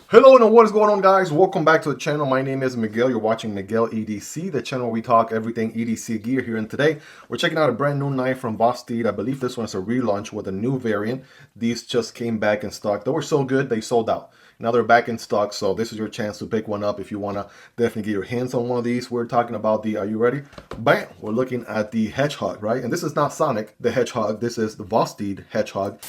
Hello and what is going on, guys? Welcome back to the channel. My name is Miguel. You're watching Miguel EDC, the channel where we talk everything EDC gear here. And today we're checking out a brand new knife from Vosteed. I believe this one's a relaunch with a new variant. These just came back in stock. They were so good they sold out. Now they're back in stock, so this is your chance to pick one up if you want to definitely get your hands on one of these. We're talking about the, are you ready? Bam! We're looking at the Hedgehog, right? And this is not Sonic the Hedgehog. This is the Vosteed Hedgehog.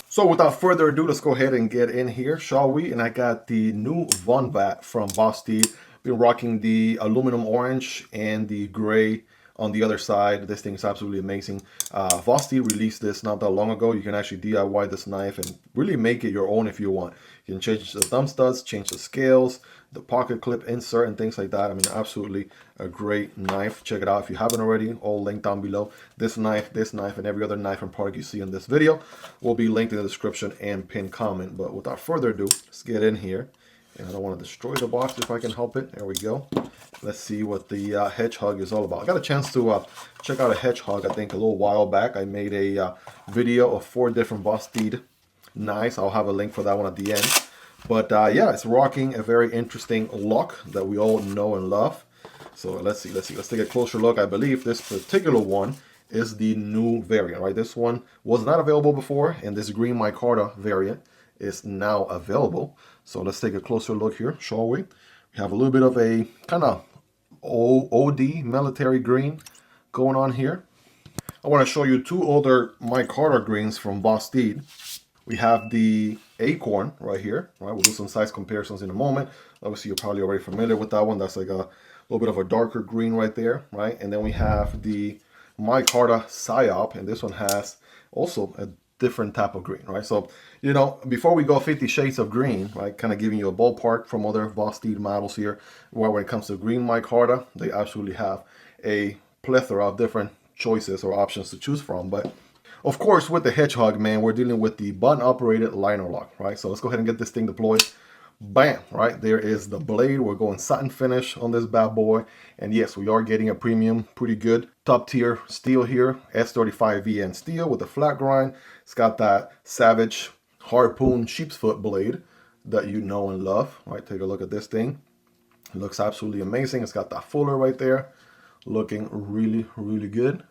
So without further ado, let's go ahead and get in here, shall we? And I got the new Vombat from Vosteed. Been rocking the aluminum orange and the gray on the other side. This thing is absolutely amazing. Vosteed released this not that long ago. You can actually DIY this knife and really make it your own if you want. You can change the thumb studs, change the scales, the pocket clip insert and things like that. I mean, absolutely a great knife. Check it out if you haven't already. All linked down below. This knife, and every other knife and product you see in this video will be linked in the description and pinned comment. But without further ado, let's get in here. And I don't want to destroy the box if I can help it. There we go. Let's see what the Hedgehog is all about. I got a chance to check out a Hedgehog, I think, a little while back. I made a video of 4 different Vosteed knives. I'll have a link for that one at the end. But yeah, it's rocking a very interesting look that we all know and love. So let's see. Let's take a closer look. I believe this particular one is the new variant, right? This one was not available before, and this green Micarta variant is now available. So let's take a closer look here, shall we? We have a little bit of a kind of OD military green going on here. I want to show you 2 other Micarta greens from Vosteed. We have the Acorn right here, right? We'll do some size comparisons in a moment. Obviously, you're probably already familiar with that one. That's like a little bit of a darker green right there, right? And then we have the Micarta Psyop, and this one has also a different type of green, right? So, you know, before we go 50 shades of green, right, kind of giving you a ballpark from other Vosteed models here, where when it comes to green Micarta, they absolutely have a plethora of different choices or options to choose from. But of course, with the Hedgehog, man, we're dealing with the button-operated liner lock, right? So let's go ahead and get this thing deployed. Bam, right? There is the blade. We're going satin finish on this bad boy. And yes, we are getting a premium, pretty good top-tier steel here. S35VN steel with a flat grind. It's got that Savage Harpoon sheep's foot blade that you know and love, right? Take a look at this thing. It looks absolutely amazing. It's got that fuller right there. Looking really, really good.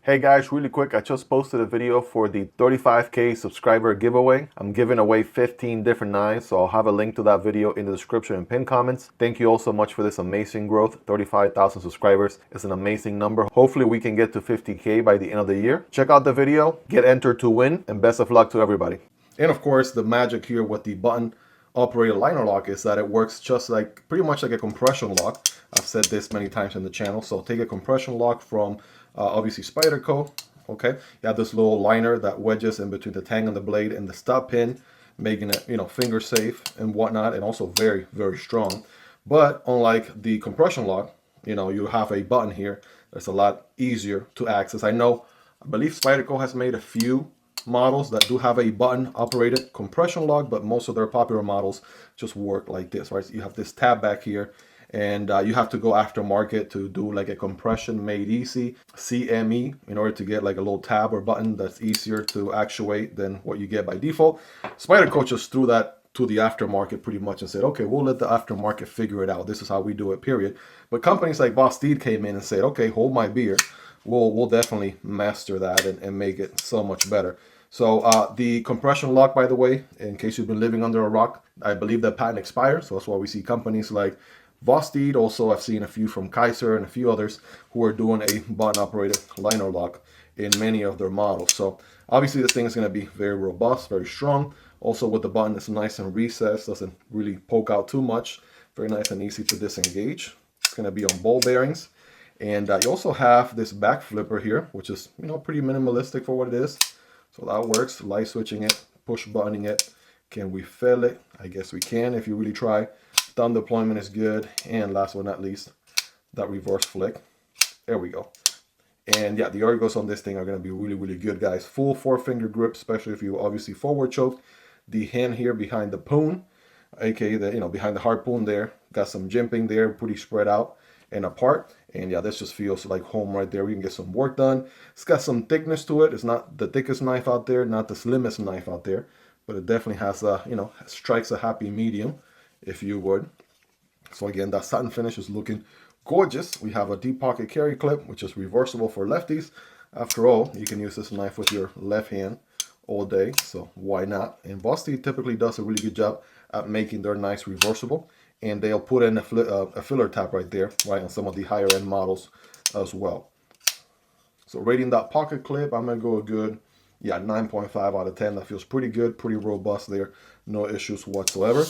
Hey guys, really quick, I just posted a video for the 35K subscriber giveaway. I'm giving away 15 different knives, so I'll have a link to that video in the description and pinned comments. Thank you all so much for this amazing growth. 35,000 subscribers is an amazing number. Hopefully we can get to 50K by the end of the year. Check out the video, get entered to win, and best of luck to everybody. And of course, the magic here with the button operated liner lock is that it works just like, pretty much like a compression lock. I've said this many times in the channel. So take a compression lock from obviously Spyderco, okay? You have this little liner that wedges in between the tang and the blade and the stop pin, making it, you know, finger safe and whatnot, and also very, very strong. But unlike the compression lock, you know, you have a button here that's a lot easier to access. I believe Spyderco has made a few models that do have a button operated compression lock, but most of their popular models just work like this, right? So you have this tab back here, and you have to go aftermarket to do like a compression made easy CME in order to get like a little tab or button that's easier to actuate than what you get by default. Spyderco just threw that to the aftermarket pretty much and said, okay, we'll let the aftermarket figure it out. This is how we do it, period. But companies like Vosteed came in and said, okay, hold my beer. We'll definitely master that and make it so much better. So the compression lock, by the way, in case you've been living under a rock, I believe that patent expired. So that's why we see companies like Vosteed. Also, I've seen a few from Kaiser and a few others who are doing a button-operated liner lock in many of their models. So obviously this thing is going to be very robust, very strong. Also with the button, it's nice and recessed, doesn't really poke out too much. Very nice and easy to disengage. It's going to be on ball bearings. And you also have this back flipper here, which is, you know, pretty minimalistic for what it is. So that works. Light switching it, push buttoning it. Can we fill it? I guess we can if you really try. Thumb deployment is good. And last but not least, that reverse flick. There we go. And yeah, the ergos on this thing are going to be really, really good, guys. Full 4-finger grip, especially if you obviously forward choke. The hand here behind the poon, aka the, you know, behind the harpoon there. Got some jimping there, pretty spread out and apart. And yeah, this just feels like home right there. We can get some work done. It's got some thickness to it. It's not the thickest knife out there, not the slimmest knife out there, but it definitely has a, you know, strikes a happy medium. if you would. So again, that satin finish is looking gorgeous. We have a deep pocket carry clip, which is reversible for lefties. After all, you can use this knife with your left hand all day, so why not? And Vosteed typically does a really good job at making their knives reversible, and they'll put in a filler tab right there, right, on some of the higher end models as well. So rating that pocket clip, I'm gonna go a good, yeah, 9.5 out of 10. That feels pretty good, pretty robust there, no issues whatsoever.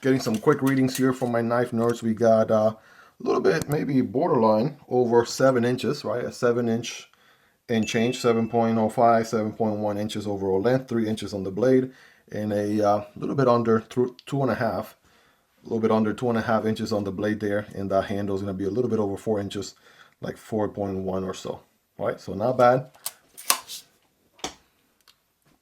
Getting some quick readings here from my knife nerds. We got a little bit, maybe borderline over 7 inches, right? A 7-inch and change, 7.05, 7.1 inches overall length, 3 inches on the blade, and a little bit under 2.5, a little bit under 2.5 inches on the blade there, and that handle is going to be a little bit over 4 inches, like 4.1 or so, right? So not bad.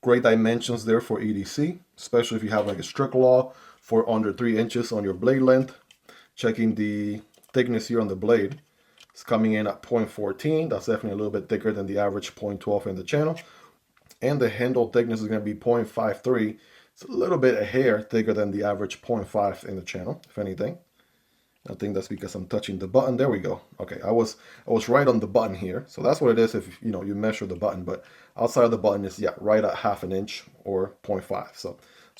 Great dimensions there for EDC, especially if you have like a strict law for under 3 inches on your blade length. Checking the thickness here on the blade, it's coming in at 0.14. That's definitely a little bit thicker than the average 0.12 in the channel. And the handle thickness is going to be 0.53. It's a little bit a hair thicker than the average 0.5 in the channel, if anything. I think that's because I'm touching the button. There we go. Okay, I was right on the button here. So that's what it is if you measure the button. But outside of the button is, yeah, right at 1/2 inch or 0.5. So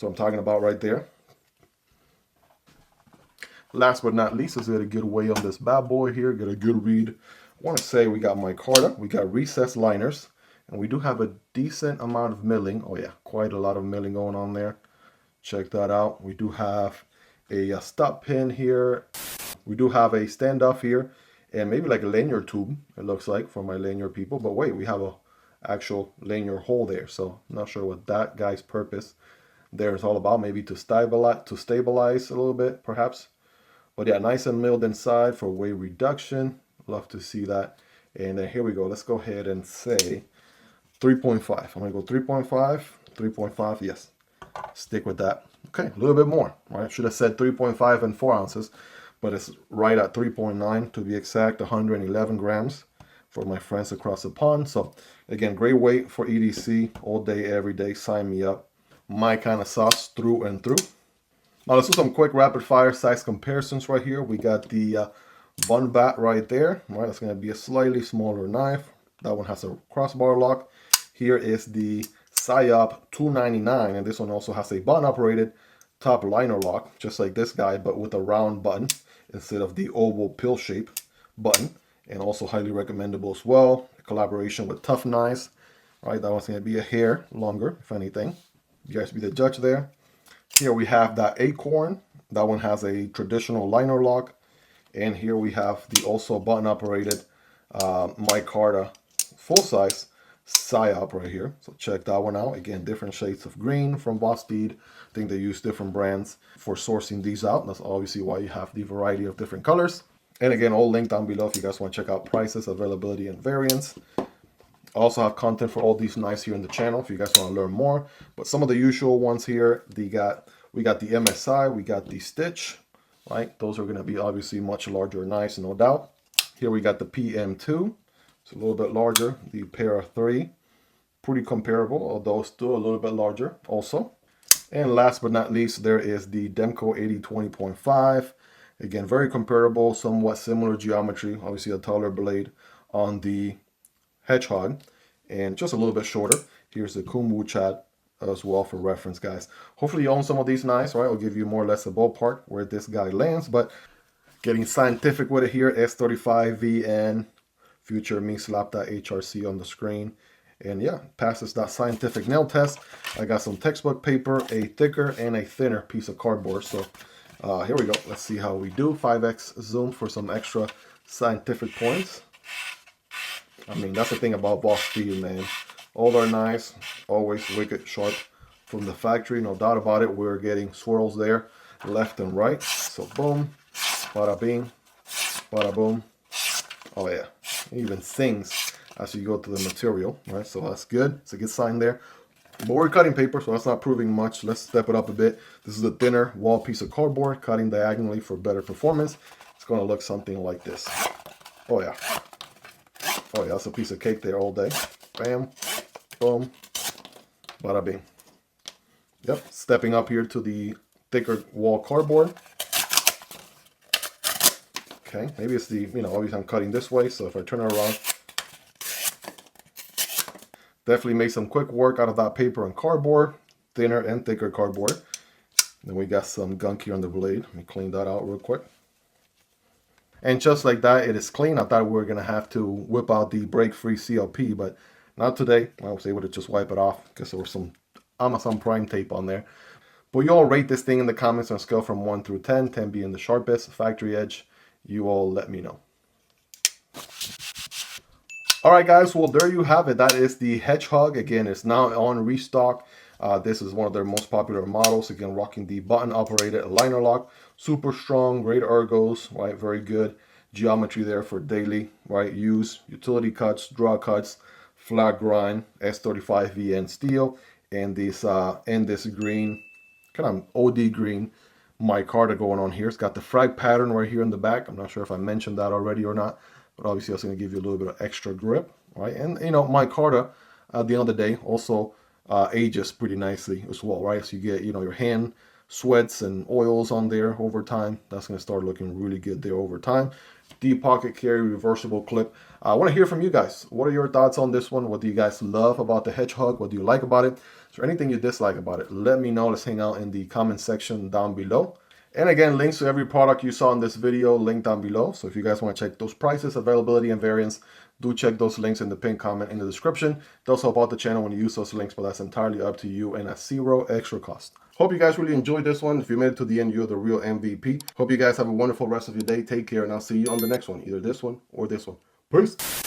I'm talking about right there. Last but not least, let's get a good weigh on this bad boy here, get a good read. I want to say we got Micarta, we got recessed liners, and we do have a decent amount of milling. Oh yeah, quite a lot of milling going on there. Check that out. We do have a stop pin here. We do have a standoff here, and maybe like a lanyard tube, it looks like, for my lanyard people. But wait, we have a actual lanyard hole there, so I'm not sure what that guy's purpose there is all about. Maybe to stabilize a little bit, perhaps. But yeah, nice and milled inside for weight reduction. Love to see that. And then here we go. Let's go ahead and say 3.5. I'm going to go 3.5, 3.5. Yes, stick with that. Okay, a little bit more, right? Should have said 3.5 and 4 ounces, but it's right at 3.9 to be exact, 111 grams for my friends across the pond. So again, great weight for EDC all day, every day. Sign me up. My kind of sauce through and through. Now let's do some quick rapid fire size comparisons right here. We got the Vombat right there, right? That's going to be a slightly smaller knife. That one has a crossbar lock. Here is the Psyop 299, and this one also has a button operated top liner lock, just like this guy, but with a round button instead of the oval pill shape button, and also highly recommendable as well. A collaboration with Tough Knives, right? That one's going to be a hair longer, if anything. You guys be the judge there. Here we have that Acorn. That one has a traditional liner lock. And here we have the also button operated Micarta full-size Psyop right here. So check that one out. Again, different shades of green from Vosteed. I think they use different brands for sourcing these out. That's obviously why you have the variety of different colors. And again, all linked down below if you guys want to check out prices, availability, and variants. I also have content for all these knives here in the channel if you guys want to learn more. But some of the usual ones here, we got the MSI, we got the Stitch, right? Those are going to be obviously much larger knives, no doubt. Here we got the PM2. It's a little bit larger. The Para 3, pretty comparable, although still a little bit larger also. And last but not least, there is the Demko AD 20.5. Again, very comparable, somewhat similar geometry. Obviously a taller blade on the Hedgehog and just a little bit shorter. Here's the Kunwu Chad as well for reference, guys. Hopefully you own some of these knives, right? I'll give you more or less a ballpark where this guy lands, but getting scientific with it here, S35VN, future me slap that HRC on the screen. And yeah, passes that scientific nail test. I got some textbook paper, a thicker and a thinner piece of cardboard. So here we go. Let's see how we do. 5x zoom for some extra scientific points. I mean, that's the thing about Vosteed, man. All their knives, always wicked sharp from the factory. No doubt about it. We're getting swirls there, left and right. So boom, bada bing, bada boom. Oh yeah, it even sings as you go to the material, right? So that's good. It's a good sign there. But we're cutting paper, so that's not proving much. Let's step it up a bit. This is a thinner wall piece of cardboard, cutting diagonally for better performance. It's going to look something like this. Oh yeah. Oh yeah, that's a piece of cake there all day. Bam, boom, bada bing. Yep, stepping up here to the thicker wall cardboard. Okay, maybe it's the, obviously I'm cutting this way, so if I turn it around, definitely make some quick work out of that paper and cardboard, thinner and thicker cardboard. Then we got some gunk here on the blade. Let me clean that out real quick. And just like that, it is clean. I thought we were gonna have to whip out the break-free CLP, but not today. I was able to just wipe it off because there was some Amazon Prime tape on there. But you all rate this thing in the comments on a scale from 1 through 10, 10 being the sharpest, factory edge. You all let me know. Alright guys, well there you have it. That is the Hedgehog. Again, it's now on restock. This is one of their most popular models. Again, rocking the button operated liner lock. Super strong, great ergos, right? Very good geometry there for daily, right? Use, utility cuts, draw cuts, flat grind, S35 VN steel, and this green, kind of OD green micarta going on here. It's got the frag pattern right here in the back. I'm not sure if I mentioned that already or not, but obviously that's going to give you a little bit of extra grip, right? And micarta at the end of the day also ages pretty nicely as well, right? So you get, your hand sweats and oils on there over time. That's going to start looking really good there over time. Deep pocket carry, reversible clip. I want to hear from you guys. What are your thoughts on this one? What do you guys love about the Hedgehog? What do you like about it? Is there anything you dislike about it? Let me know. Let's hang out in the comment section down below. And again, links to every product you saw in this video linked down below. So if you guys want to check those prices, availability, and variants, do check those links in the pinned comment in the description. It does help out the channel when you use those links, but that's entirely up to you and at zero extra cost. Hope you guys really enjoyed this one. If you made it to the end, you're the real MVP. Hope you guys have a wonderful rest of your day. Take care, and I'll see you on the next one, either this one or this one. Peace.